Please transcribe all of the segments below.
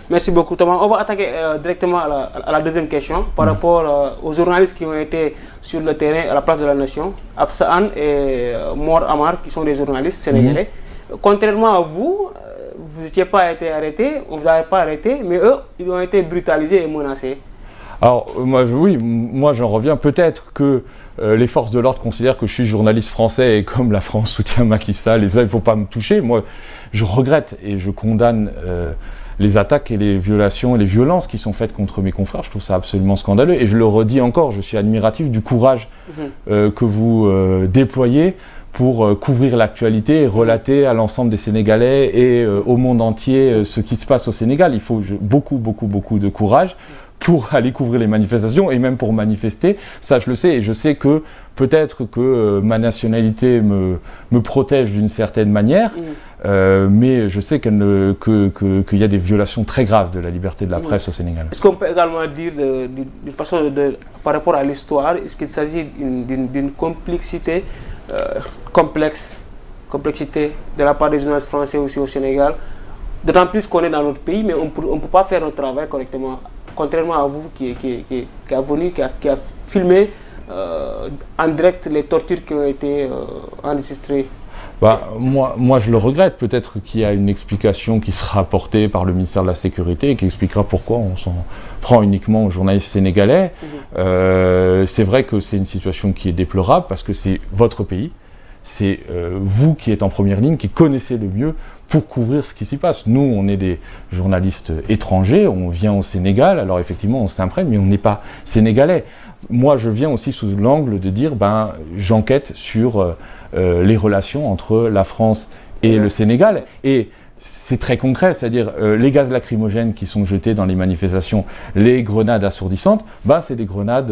Merci beaucoup Thomas. On va attaquer directement à la deuxième question par rapport aux journalistes qui ont été sur le terrain à la place de la Nation, Absa Anne et Mor Amar, qui sont des journalistes sénégalais. Contrairement à vous, vous n'étiez pas été arrêtés, on ne vous avait pas arrêté, mais eux, ils ont été brutalisés et menacés. Alors, moi j'en reviens. Peut-être que les forces de l'ordre considèrent que je suis journaliste français et comme la France soutient Macky Sall, il ne faut pas me toucher. Moi, je regrette et je condamne les attaques et les violations et les violences qui sont faites contre mes confrères. Je trouve ça absolument scandaleux. Et je le redis encore, je suis admiratif du courage que vous déployez pour couvrir l'actualité et relater à l'ensemble des Sénégalais et au monde entier ce qui se passe au Sénégal. Il faut beaucoup de courage pour aller couvrir les manifestations et même pour manifester. Ça, je le sais. Et je sais que peut-être que ma nationalité me protège d'une certaine manière, mais je sais qu'il y a des violations très graves de la liberté de la presse au Sénégal. Est-ce qu'on peut également dire, d'une façon par rapport à l'histoire, est-ce qu'il s'agit d'une complexité de la part des journalistes français aussi au Sénégal, d'autant plus qu'on est dans notre pays, mais on ne peut pas faire notre travail correctement, contrairement à vous qui a filmé en direct les tortures qui ont été enregistrées. Moi, je le regrette. Peut-être qu'il y a une explication qui sera apportée par le ministère de la Sécurité et qui expliquera pourquoi on s'en prend uniquement aux journalistes sénégalais. C'est vrai que c'est une situation qui est déplorable parce que c'est votre pays. C'est vous qui êtes en première ligne, qui connaissez le mieux pour couvrir ce qui s'y passe. Nous, on est des journalistes étrangers, on vient au Sénégal, alors effectivement on s'imprègne, mais on n'est pas sénégalais. Moi, je viens aussi sous l'angle de dire, j'enquête sur les relations entre la France et le Sénégal. Et c'est très concret, c'est-à-dire les gaz lacrymogènes qui sont jetés dans les manifestations, les grenades assourdissantes, c'est des grenades,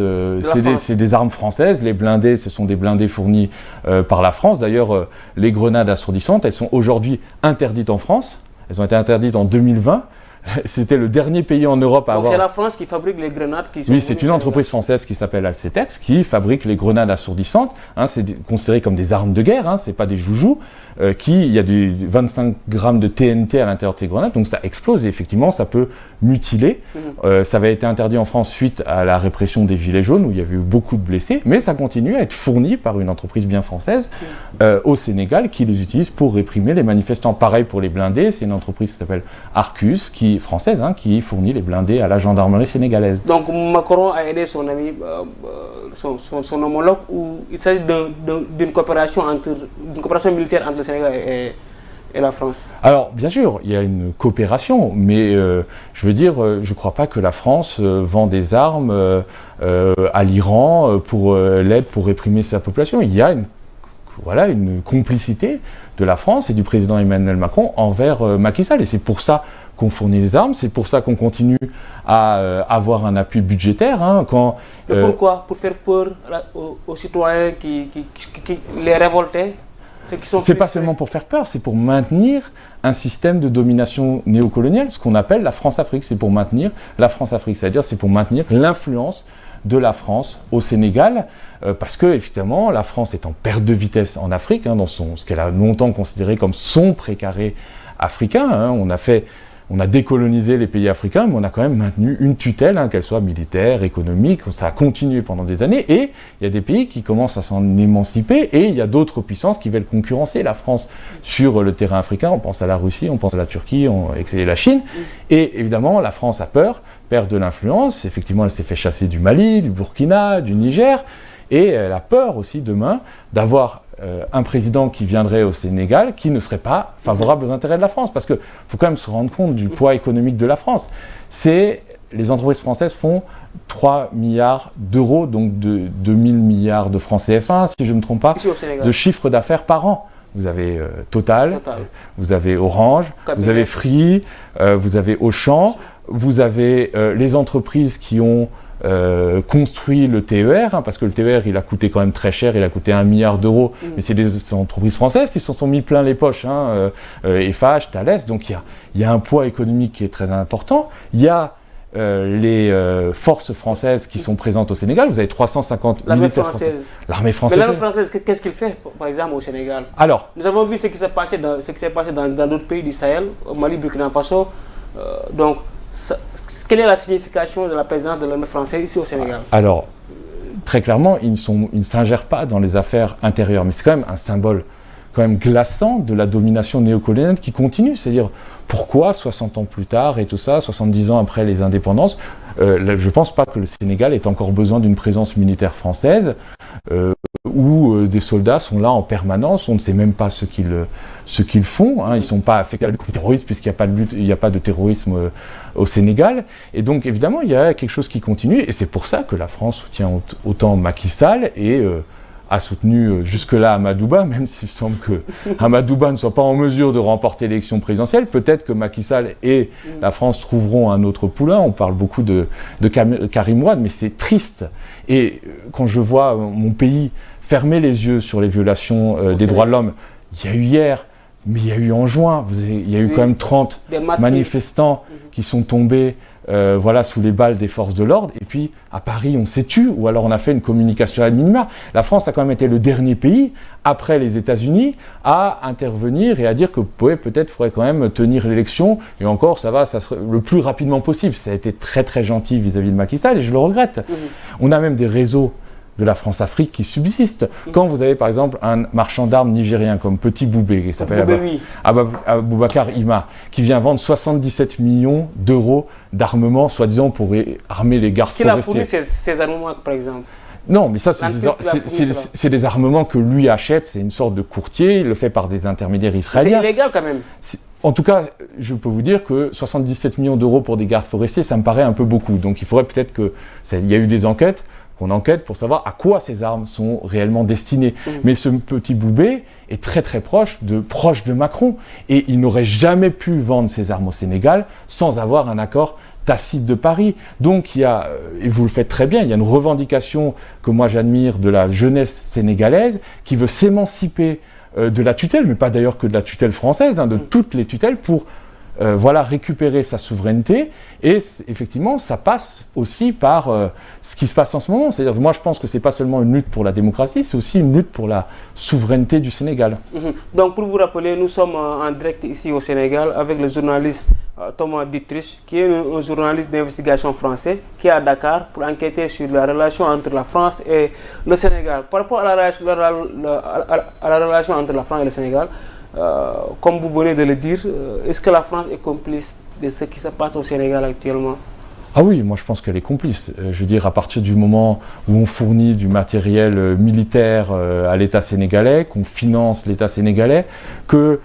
c'est des armes françaises. Les blindés, ce sont des blindés fournis par la France. D'ailleurs, les grenades assourdissantes, elles sont aujourd'hui interdites en France. Elles ont été interdites en 2020. C'était le dernier pays en Europe à avoir... C'est la France qui fabrique les grenades qui sont... Oui, c'est une entreprise française qui s'appelle Alcetex qui fabrique les grenades assourdissantes. C'est considéré comme des armes de guerre, c'est pas des joujoux. Il y a du 25 grammes de TNT à l'intérieur de ces grenades, donc ça explose et effectivement ça peut mutiler. Ça avait été interdit en France suite à la répression des Gilets jaunes où il y avait eu beaucoup de blessés, mais ça continue à être fourni par une entreprise bien française au Sénégal qui les utilise pour réprimer les manifestants. Pareil pour les blindés, c'est une entreprise qui s'appelle Arcus, française, qui fournit les blindés à la gendarmerie sénégalaise. Donc Macron a aidé son ami, son homologue, ou il s'agit d'une coopération militaire entre le Sénégal et la France? Alors, bien sûr, il y a une coopération, mais je veux dire, je ne crois pas que la France vend des armes à l'Iran pour l'aide pour réprimer sa population. Il y a une complicité de la France et du président Emmanuel Macron envers Macky Sall. Et c'est pour ça qu'on fournit des armes, c'est pour ça qu'on continue à avoir un appui budgétaire. Mais pourquoi? Pour faire peur aux citoyens qui les révoltaient? C'est pas seulement pour faire peur, c'est pour maintenir un système de domination néocoloniale, ce qu'on appelle la France-Afrique. C'est pour maintenir la France-Afrique, c'est-à-dire c'est pour maintenir l'influence de la France au Sénégal, parce que effectivement la France est en perte de vitesse en Afrique, dans ce qu'elle a longtemps considéré comme son précaré africain. On a décolonisé les pays africains, mais on a quand même maintenu une tutelle, qu'elle soit militaire, économique. Ça a continué pendant des années, et il y a des pays qui commencent à s'en émanciper, et il y a d'autres puissances qui veulent concurrencer la France sur le terrain africain. On pense à la Russie, on pense à la Turquie, et la Chine. Et évidemment, la France a perd de l'influence. Effectivement, elle s'est fait chasser du Mali, du Burkina, du Niger, et elle a peur aussi demain d'avoir un président qui viendrait au Sénégal qui ne serait pas favorable aux intérêts de la France. Parce qu'il faut quand même se rendre compte du poids économique de la France. Les entreprises françaises font 3 milliards d'euros, donc de 2000 milliards de francs CFA, si je ne me trompe pas, de chiffre d'affaires par an. Vous avez Total, vous avez Orange, vous avez Free, vous avez Auchan, vous avez les entreprises qui ont construit le TER, parce que le TER il a coûté quand même très cher, il a coûté 1 milliard d'euros, mais c'est des entreprises françaises qui se sont mis plein les poches, Eiffage, Thales, donc il y a un poids économique qui est très important. Il y a les forces françaises qui sont présentes au Sénégal. Vous avez 350 militaires français. L'armée française. Mais l'armée française, qu'est-ce qu'il fait, par exemple, au Sénégal? Alors, nous avons vu ce qui s'est passé dans d'autres pays du Sahel, au Mali, Burkina Faso. Donc, quelle est la signification de la présence de l'armée française ici au Sénégal? Alors, très clairement, ils ne s'ingèrent pas dans les affaires intérieures, mais c'est quand même un symbole quand même glaçant de la domination néocoloniale qui continue. C'est-à-dire, pourquoi 60 ans plus tard et tout ça, 70 ans après les indépendances, je ne pense pas que le Sénégal ait encore besoin d'une présence militaire française où des soldats sont là en permanence, on ne sait même pas ce qu'ils font, hein. Ils ne sont pas affectés à la lutte contre le terrorisme puisqu'il n'y a pas de terrorisme au Sénégal. Et donc évidemment, il y a quelque chose qui continue et c'est pour ça que la France soutient autant Macky Sall et a soutenu jusque-là Amadouba, même s'il semble que Amadouba ne soit pas en mesure de remporter l'élection présidentielle. Peut-être que Macky Sall et la France trouveront un autre poulain. On parle beaucoup de Karim Wade, mais c'est triste. Et quand je vois mon pays fermer les yeux sur les violations des droits de l'homme, il y a eu hier, mais il y a eu en juin, il y a eu quand même 30 manifestants qui sont tombés voilà, sous les balles des forces de l'ordre. Et puis, à Paris, on s'est tué, ou alors on a fait une communication ad minima. La France a quand même été le dernier pays, après les États-Unis, à intervenir et à dire que peut-être faudrait quand même tenir l'élection. Et encore, ça serait le plus rapidement possible. Ça a été très, très gentil vis-à-vis de Macky Sall, et je le regrette. On a même des réseaux de la France-Afrique qui subsiste. Quand vous avez par exemple un marchand d'armes nigérien comme Petit Boubé, qui s'appelle Aboubacar Ima, qui vient vendre 77 millions d'euros d'armement, soi-disant pour armer les gardes forestiers. Qui a fourni ces armements par exemple? Non, mais ça, c'est des armements que lui achète, c'est une sorte de courtier, il le fait par des intermédiaires israéliens. C'est illégal quand même. En tout cas, je peux vous dire que 77 millions d'euros pour des gardes forestiers, ça me paraît un peu beaucoup. Donc il faudrait peut-être il y a eu des enquêtes, qu'on enquête pour savoir à quoi ces armes sont réellement destinées. Mais ce Petit Boubé est très très proche de Macron. Et il n'aurait jamais pu vendre ses armes au Sénégal sans avoir un accord tacite de Paris. Donc il y a, et vous le faites très bien, il y a une revendication que moi j'admire de la jeunesse sénégalaise qui veut s'émanciper de la tutelle, mais pas d'ailleurs que de la tutelle française, de toutes les tutelles pour voilà, récupérer sa souveraineté. Et effectivement, ça passe aussi par ce qui se passe en ce moment. C'est-à-dire que moi, je pense que ce n'est pas seulement une lutte pour la démocratie, c'est aussi une lutte pour la souveraineté du Sénégal. Donc, pour vous rappeler, nous sommes en direct ici au Sénégal avec le journaliste Thomas Dietrich, qui est un journaliste d'investigation français, qui est à Dakar pour enquêter sur la relation entre la France et le Sénégal. Par rapport à la relation entre la France et le Sénégal, comme vous venez de le dire, est-ce que la France est complice de ce qui se passe au Sénégal actuellement? Ah oui, moi je pense qu'elle est complice. Je veux dire, à partir du moment où on fournit du matériel militaire à l'État sénégalais, qu'on finance l'État sénégalais, qu'on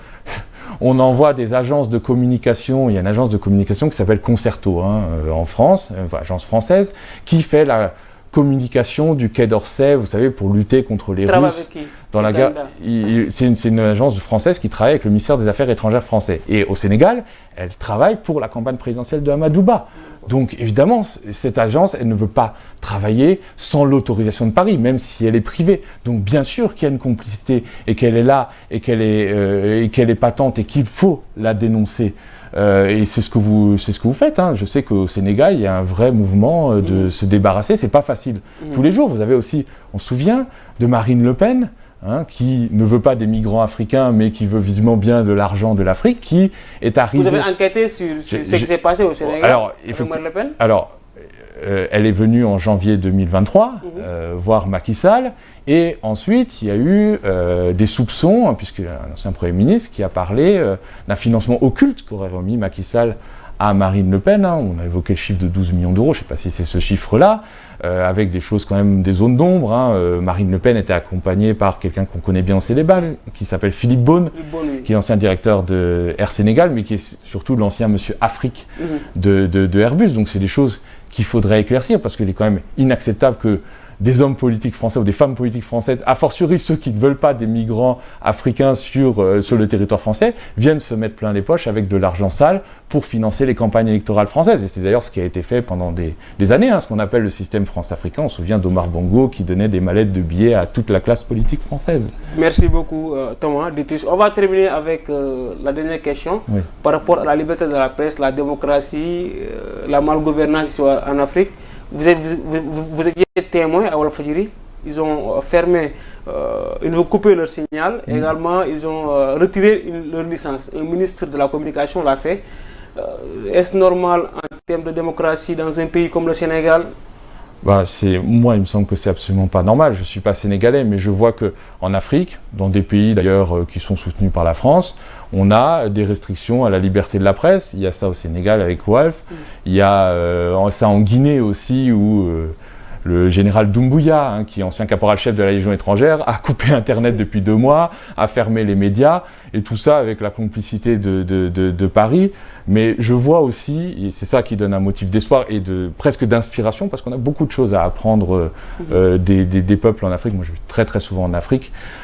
envoie des agences de communication, il y a une agence de communication qui s'appelle Concerto en France, agence française, qui fait la communication du Quai d'Orsay, vous savez, pour lutter contre les Russes dans la guerre. C'est une agence française qui travaille avec le ministère des Affaires étrangères français. Et au Sénégal, elle travaille pour la campagne présidentielle de Amadouba. Donc évidemment, cette agence, elle ne peut pas travailler sans l'autorisation de Paris, même si elle est privée. Donc bien sûr qu'il y a une complicité et qu'elle est là et qu'elle est patente et qu'il faut la dénoncer. Et c'est ce que vous faites. Je sais qu'au Sénégal, il y a un vrai mouvement de se débarrasser. C'est pas facile. Tous les jours, vous avez aussi, on se souvient de Marine Le Pen, qui ne veut pas des migrants africains, mais qui veut visiblement bien de l'argent de l'Afrique, qui est arrivée... Vous avez enquêté sur ce qui s'est passé au Sénégal avec Marine Le Pen? Alors, elle est venue en janvier 2023 voir Macky Sall, et ensuite il y a eu des soupçons, puisque un ancien Premier ministre qui a parlé d'un financement occulte qu'aurait remis Macky Sall à Marine Le Pen. On a évoqué le chiffre de 12 millions d'euros, je ne sais pas si c'est ce chiffre-là, avec des choses quand même, des zones d'ombre. Marine Le Pen était accompagnée par quelqu'un qu'on connaît bien au Sénégal, qui s'appelle Philippe Beaune, qui est l'ancien directeur de Air Sénégal, mais qui est surtout l'ancien monsieur Afrique de Airbus. Donc c'est des choses qu'il faudrait éclaircir, parce qu'il est quand même inacceptable que des hommes politiques français ou des femmes politiques françaises, a fortiori ceux qui ne veulent pas des migrants africains sur le territoire français, viennent se mettre plein les poches avec de l'argent sale pour financer les campagnes électorales françaises. Et c'est d'ailleurs ce qui a été fait pendant des années, ce qu'on appelle le système France-africain. On se souvient d'Omar Bongo qui donnait des mallettes de billets à toute la classe politique française. Merci beaucoup Thomas Dietrich. On va terminer avec la dernière question par rapport à la liberté de la presse, la démocratie, la malgouvernance en Afrique. Vous étiez témoin à Walfadjri, ils ont fermé, ils ont coupé leur signal, également ils ont retiré leur licence. Un ministre de la communication l'a fait. Est-ce normal en termes de démocratie dans un pays comme le Sénégal? Bah, moi, il me semble que c'est absolument pas normal. Je ne suis pas sénégalais, mais je vois qu'en Afrique, dans des pays d'ailleurs qui sont soutenus par la France, on a des restrictions à la liberté de la presse. Il y a ça au Sénégal avec Walf. Il y a ça en Guinée aussi, où le général Doumbouya, qui est ancien caporal-chef de la Légion étrangère, a coupé Internet depuis 2 mois, a fermé les médias, et tout ça avec la complicité de Paris. Mais je vois aussi, et c'est ça qui donne un motif d'espoir et presque d'inspiration, parce qu'on a beaucoup de choses à apprendre des peuples en Afrique. Moi, je vais très très souvent en Afrique.